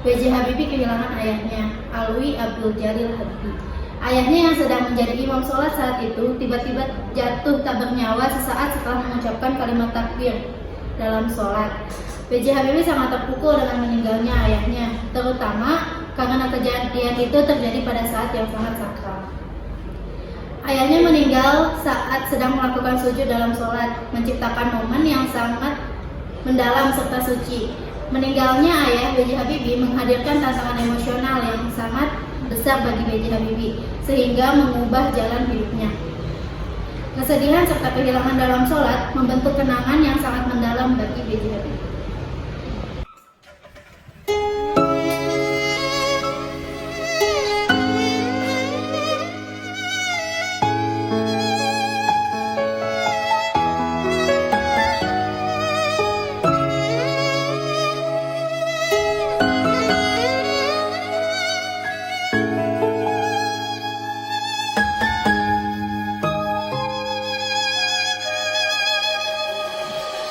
B.J. Habibie kehilangan ayahnya, Alwi Abdul Jalil Habibie. Ayahnya yang sedang menjadi imam sholat saat itu tiba-tiba jatuh tak bernyawa sesaat setelah mengucapkan kalimat takbir dalam sholat. B.J. Habibie sangat terpukul dengan meninggalnya ayahnya, terutama karena kejadian itu terjadi pada saat yang sangat sakral. Ayahnya meninggal saat sedang melakukan sujud dalam sholat, menciptakan momen yang sangat mendalam serta suci. Meninggalnya ayah B.J. Habibie menghadirkan tantangan emosional yang sangat besar bagi B.J. Habibie, sehingga mengubah jalan hidupnya. Kesedihan serta kehilangan dalam sholat membentuk kenangan yang sangat mendalam bagi B.J. Habibie.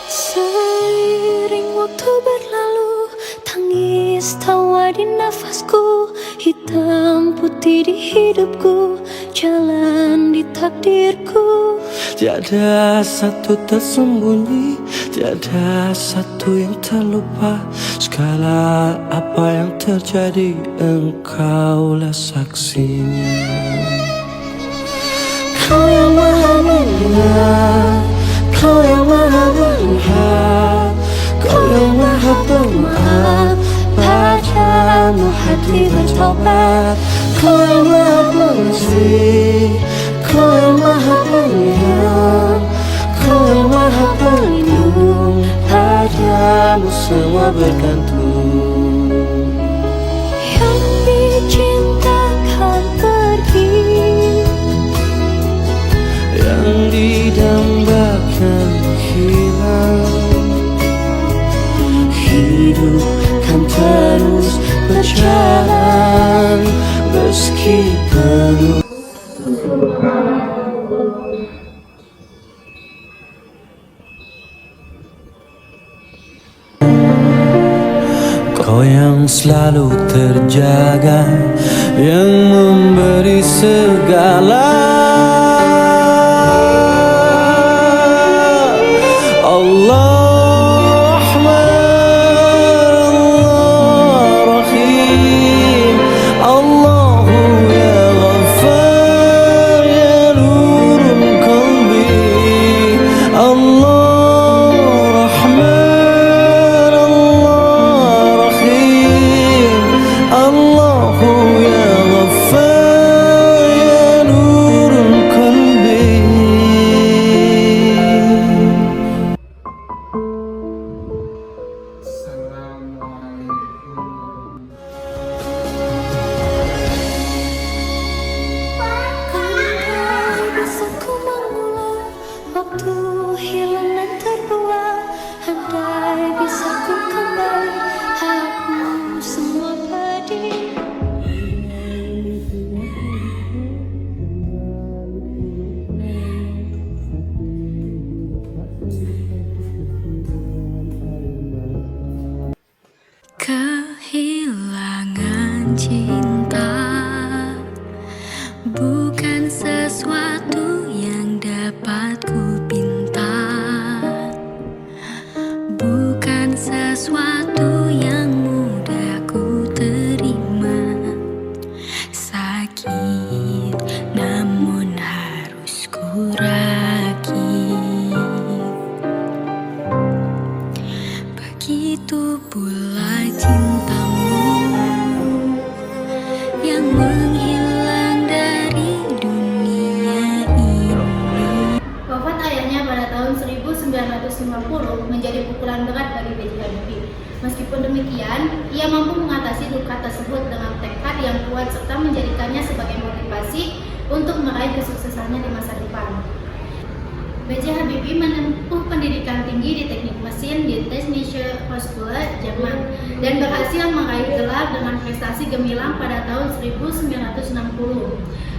Seiring waktu berlalu, tangis tawa di nafasku, hitam putih di hidupku, jalan di takdirku. Tiada satu tersembunyi, tiada satu yang terlupa. Segala apa yang terjadi, engkaulah saksinya. Kau yang maha mendengar, Kau yang maha melihat, Kau yang maha pemaaf, padamu hati bertobat. Kau yang maha pengasih, Kau yang maha penyayang, Kau yang maha pelindung, padamu semua bergantung. Yang dicintakan pergi, yang didambakan hilang. Hidup kan terus berjalan meski penuh. Kau yang selalu terjaga, yang memberi segala. Allah Rahman, Allah Rahim, Allahu ya Ghaffar, ya nurun qalbi. Allah Rahman, Allah Rahim, Allahu ya Ghaffar, ya nurun qalbi. andai bisa ku mengulang waktu hilang dan terbuang, andai bisa ku kembali hapus semua pedih. Kehilangan cinta bukan sesuatu yang dapat ku pinta, bukan sesuatu yang mudah ku terima. Sakit namun harus ku rakit, begitu pula cintamu yang menghilang dari dunia ini. Wafat ayahnya pada tahun 1950 menjadi pukulan berat bagi B.J. Habibie. Meskipun demikian, ia mampu mengatasi duka tersebut dengan tekad yang kuat serta menjadikannya sebagai motivasi untuk meraih kesuksesannya di masa depan. B.J. Habibie menempuh pendidikan tinggi di teknik mesin di Technische Hochschule Jerman dan berhasil meraih gelar dengan prestasi gemilang pada tahun 1960.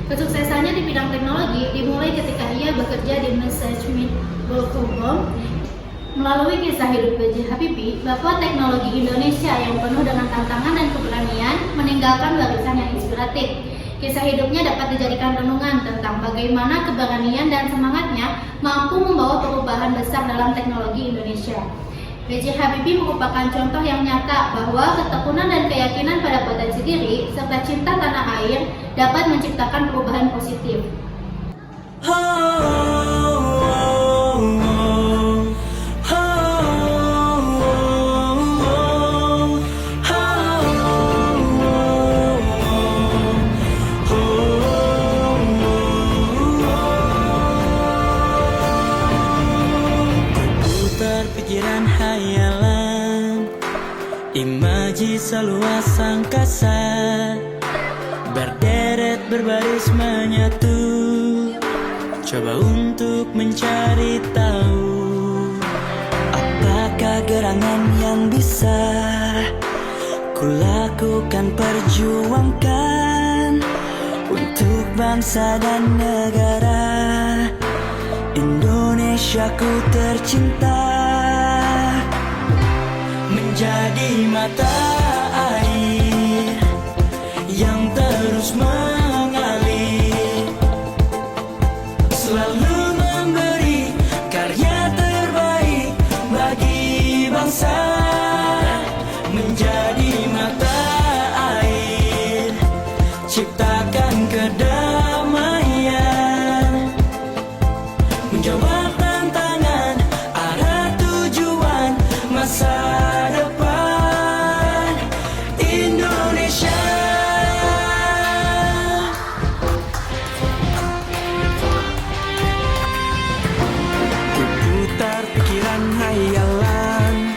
Kesuksesannya di bidang teknologi dimulai ketika ia bekerja di Messerschmitt Böckhoff Melalui kisah hidup B.J. Habibie, Bapak Teknologi Indonesia yang penuh dengan tantangan dan keberanian meninggalkan warisan yang inspiratif. Kisah hidupnya dapat dijadikan renungan tentang bagaimana keberanian dan semangatnya mampu membawa perubahan besar dalam teknologi Indonesia. B.J. Habibie merupakan contoh yang nyata bahwa ketekunan dan keyakinan pada potensi diri serta cinta tanah air dapat menciptakan perubahan positif. Pikiran hayalan, imaji seluas angkasa, berderet berbaris menyatu, coba untuk mencari tahu apakah gerangan yang bisa kulakukan perjuangkan untuk bangsa dan negara Indonesiaku tercinta, menjadi mata air yang terus mengalir, selalu memberi karya terbaik bagi bangsa, menjadi mata air, ciptakan kedamaian, menjawab tantangan, arah tujuan masa depan Indonesia. Berputar pikiran hayalan.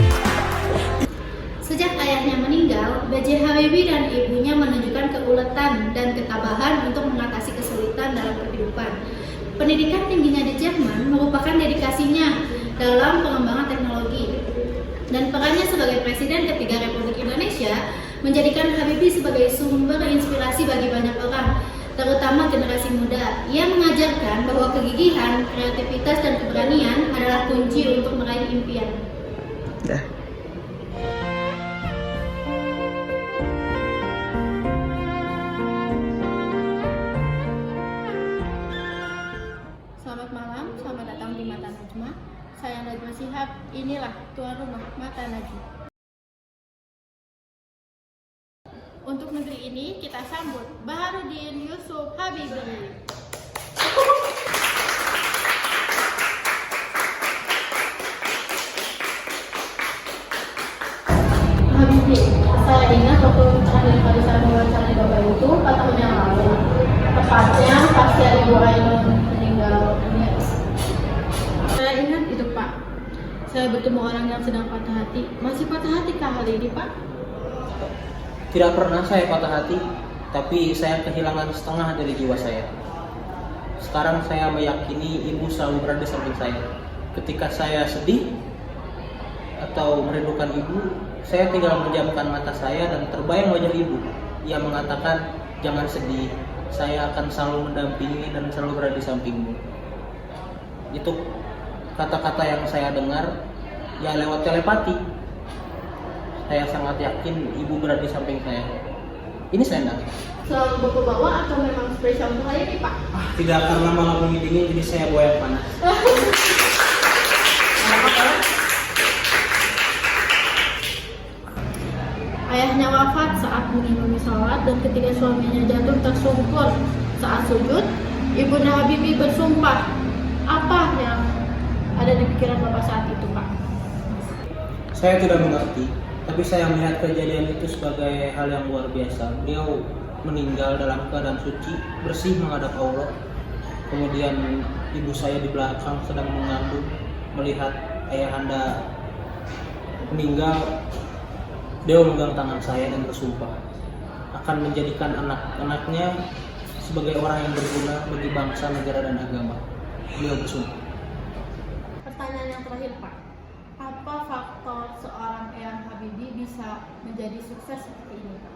Sejak ayahnya meninggal, B.J. Habibie dan ibunya menunjukkan keuletan dan ketabahan untuk mengatasi kesulitan dalam kehidupan. Pendidikan tingginya di Jerman merupakan dedikasinya dalam pengembangan teknologi, dan perannya sebagai Presiden ketiga Republik Indonesia menjadikan Habibie sebagai sumber inspirasi bagi banyak orang, terutama generasi muda. Ia mengajarkan bahwa kegigihan, kreativitas, dan keberanian adalah kunci untuk meraih impian. Selamat malam, selamat datang di Mata Najma. Saya Najma Shihab, inilah tuan rumah Mata Najma. Untuk negeri ini kita sambut Baharudin Yusuf Habibie. Habibie, saya ingat waktu terakhir kali saya mewawancarai Bapak itu 4 tahun yang lalu. Tepatnya pasca Ibu Ainun meninggal dunia. Saya ingat itu, Pak. Saya bertemu orang yang sedang patah hati. Masih patah hati kah hari ini, Pak? Tidak pernah saya patah hati, tapi saya kehilangan setengah dari jiwa saya. Sekarang saya meyakini ibu selalu berada di samping saya. Ketika saya sedih atau merindukan ibu, saya tinggal menjamkan mata saya dan terbayang wajah ibu. Ia mengatakan, "Jangan sedih, saya akan selalu mendampingi dan selalu berada di sampingmu." Itu kata-kata yang saya dengar ya lewat telepati. Saya sangat yakin ibu berada di samping saya. Ini selendang. Selalu Bapak bawa atau memang spesial untuk hari ini, Pak? Tidak, karena malam ini dingin jadi saya bawa yang panas. Ayahnya wafat saat mengimami sholat, dan ketika suaminya jatuh tersungkur saat sujud, Ibunda Habibie bersumpah. Apa yang ada di pikiran Bapak saat itu, Pak? Saya tidak mengerti, tapi saya melihat kejadian itu sebagai hal yang luar biasa. Beliau meninggal dalam keadaan suci, bersih menghadap Allah. Kemudian ibu saya di belakang sedang mengandung, melihat ayahanda meninggal. Beliau memegang tangan saya dan bersumpah akan menjadikan anak-anaknya sebagai orang yang berguna bagi bangsa, negara, dan agama. Beliau bersumpah. Pertanyaan yang terakhir, Pak. Apa faktor seorang Eyang Habibie bisa menjadi sukses seperti ini, Pak?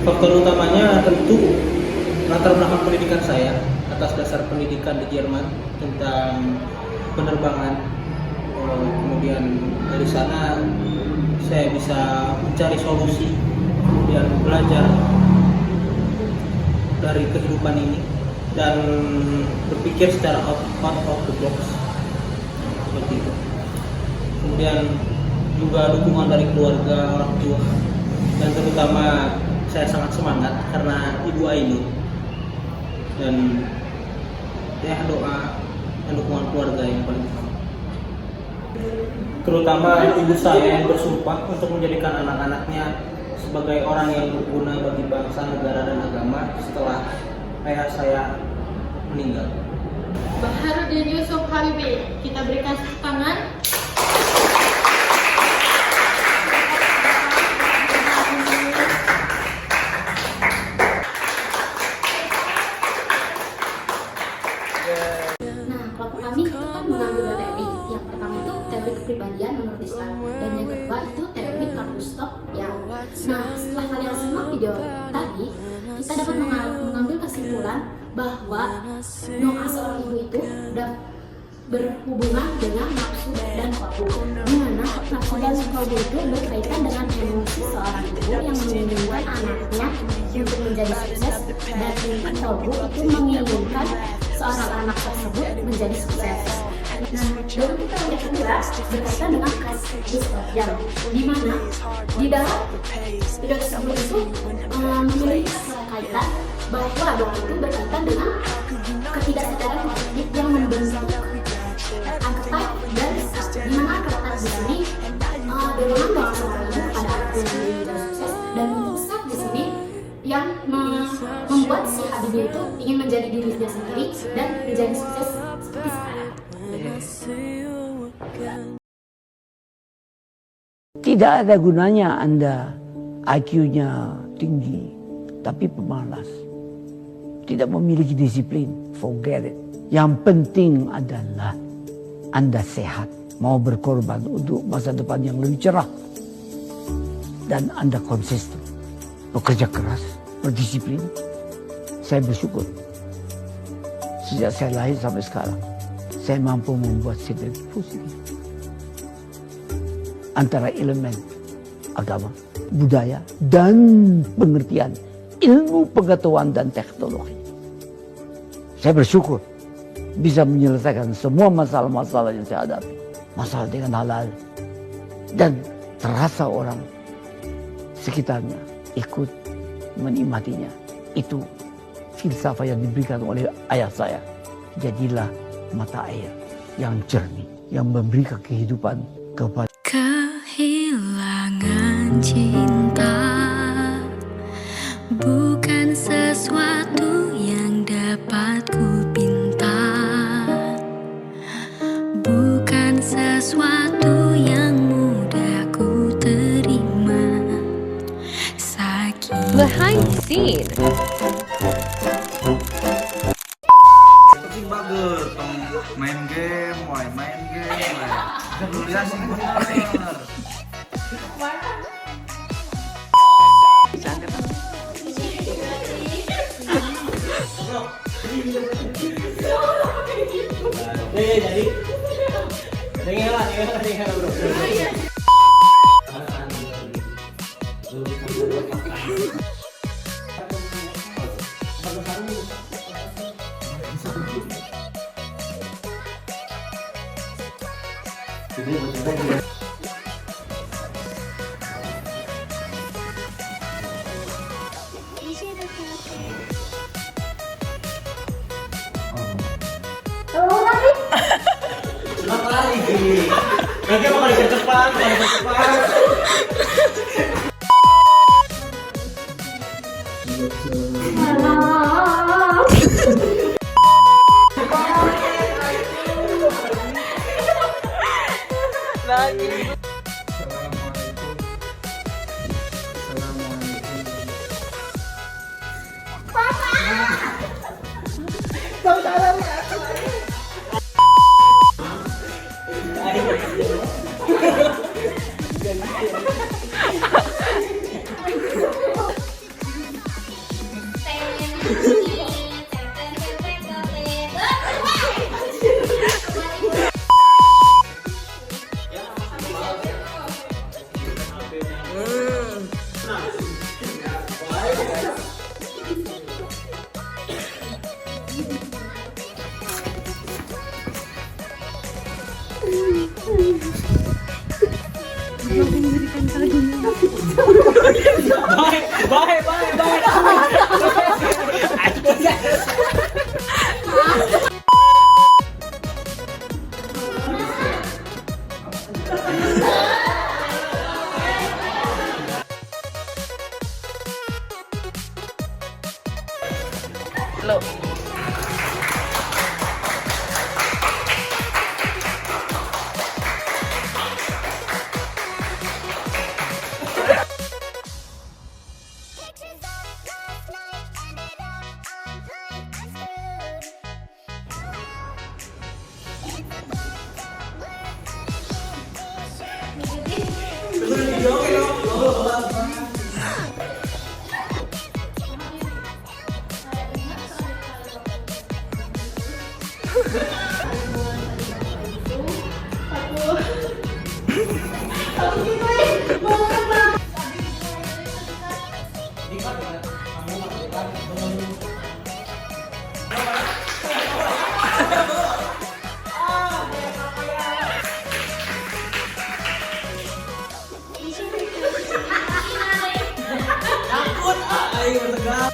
Faktor utamanya tentu latar belakang pendidikan saya atas dasar pendidikan di Jerman tentang penerbangan. Kemudian dari sana saya bisa mencari solusi, kemudian belajar dari kehidupan ini dan berpikir secara out of the box seperti itu. Kemudian juga dukungan dari keluarga, orang tua, dan terutama saya sangat semangat karena ibu Aini, dan ya doa dan dukungan keluarga yang paling utama. Terutama ibu saya yang bersumpah untuk menjadikan anak-anaknya sebagai orang yang berguna bagi bangsa, negara, dan agama setelah ayah saya meninggal. Baharudin Yusuf Habibie, kita berikan tepuk tangan. Nah, kelompok kami itu kan mengambil dua teori. Yang pertama itu teori kepribadian menurut Islam, dan yang kedua itu teori Karl-Gustav Jung. Nah, setelah kalian simak video tadi, kita dapat mengambil kesimpulan bahwa doa seorang ibu itu berhubungan dengan nafsu dan kalbu, di mana nafsu dan kalbu itu berkaitan dengan emosi seorang ibu yang menginginkan anaknya untuk menjadi sukses, dan kalbu itu menginginkan seorang anak tersebut menjadi sukses. Nah, dalam teori kedua berkaitan dengan Karl-Gustav Jung, di mana di dalam video tersebut itu memiliki kaitan bahwa doa itu berkaitan dengan ketidaksetaraan kognitif yang membentuk archetype, dan di mana archetype di sini dorongan bahwa seorang ibu kepada anak yang menjadi sukses, dan pusat di sini yang membuat si Habibie itu ingin menjadi dirinya sendiri dan menjadi sukses seperti sekarang. Tidak ada gunanya Anda IQ-nya tinggi tapi pemalas, tidak memiliki disiplin, forget it. Yang penting adalah Anda sehat, mau berkorban untuk masa depan yang lebih cerah, dan Anda konsisten, bekerja keras, berdisiplin. Saya bersyukur sejak saya lahir sampai sekarang saya mampu membuat sinergi positif antara elemen agama, budaya, dan pengertian ilmu pengetahuan dan teknologi. Saya bersyukur bisa menyelesaikan semua masalah-masalah yang saya hadapi. Masalah dengan halal, dan terasa orang sekitarnya ikut menikmatinya. Itu filsafat yang diberikan oleh ayah saya. Jadilah mata air yang jernih, yang memberikan kehidupan kepada Kehilangan cinta bukan sesuatu yang dapat ku pinta, bukan sesuatu yang mudah ku terima. Sakit Behind the scene. Kucing bager, tong main game, main game, Julian sih bener. Jadi dengar bro. Kenapa lari? Nanti bakal cepat. Bye, bye, bye, bye. Takut, ayo tegang.